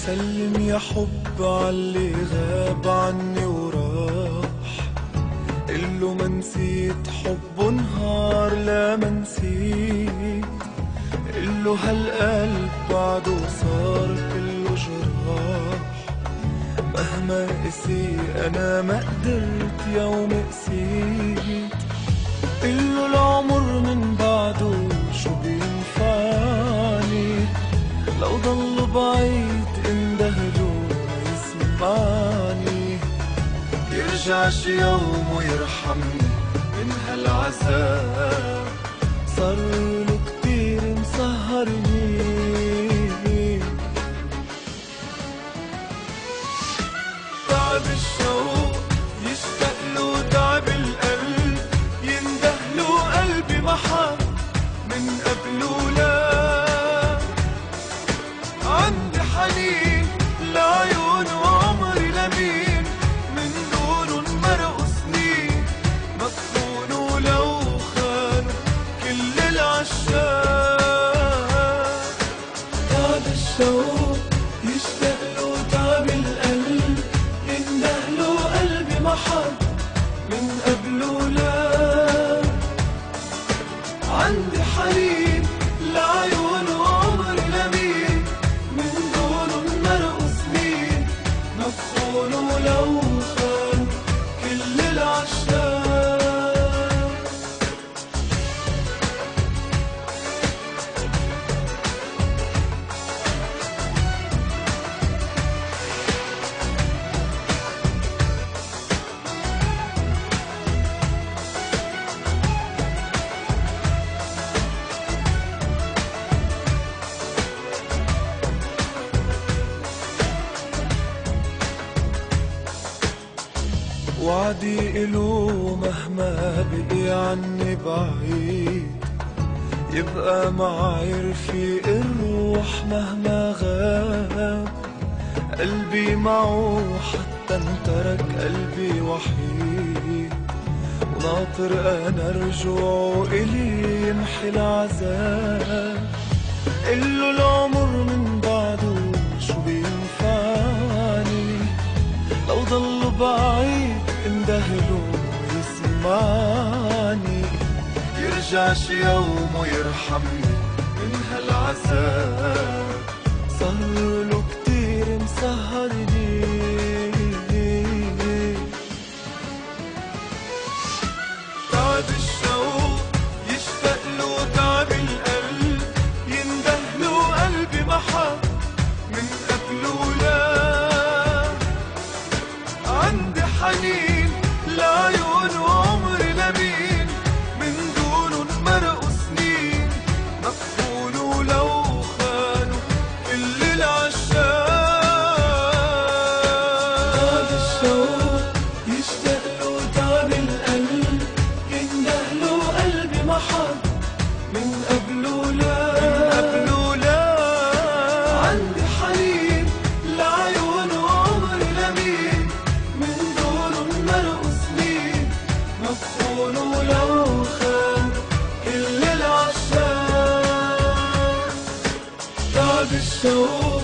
سلم يا حب عاللي غاب عني وراح، قله ما نسيت حبه نهار لا ما نسيت، قله هالقلب بعده صار كله جراح، مهما قسي انا ما قدرت يوم قسيت، قله العمر من بعده شو بينفعني، لو ضل بعيد اندهله يسمعني، يرجع شي يوم ويرحمني من هالعذاب، صارله كتير مسهرني. تعب الشوق يشتاق له، تعب القلب يندهله، قلبي محب من قبله لا، عندي حنين لعيونه وعمري لمين، من دونن مرقوا سنين، مدفونه لو خانوا كل العشاق. تعب الشوق يشتاق له، تعب القلب يندهله، قلبي محب من قبله لا، عندي حنين لعيونه وعمري لمين، من دونن مرقوا سنين، مدفونه لو خان كل العشاق. وعدي إله مهما بقي عني بعيد، يبقى معي رفيق الروح مهما غاب، قلبي معه حتى انترك قلبي وحيد، وناطر أنا رجوعه إلي يمحي العذاب، قله العمر من بعده شو بينفعني، لو ضل بعيد اندهله يسمعني، يرجع شي يوم ويرحمني من هالعذاب، صارله كتير مسهرني. تعب الشوق يشتاق له، تعب القلب يندهله، قلبي محب من قبله لا، عندي حنين لعيونه وعمري لمين، من دونن مرقوا سنين، مدفونه لو خانوا كل العشاق. تعب الشوق يشتاق له، تعب القلب يندهله، قلبي محب من قبله لا، عندي حنين لعيونه وعمري لمين، من دونن مرقوا سنين، مدفونه لو خان كل العشاق. تعب الشوق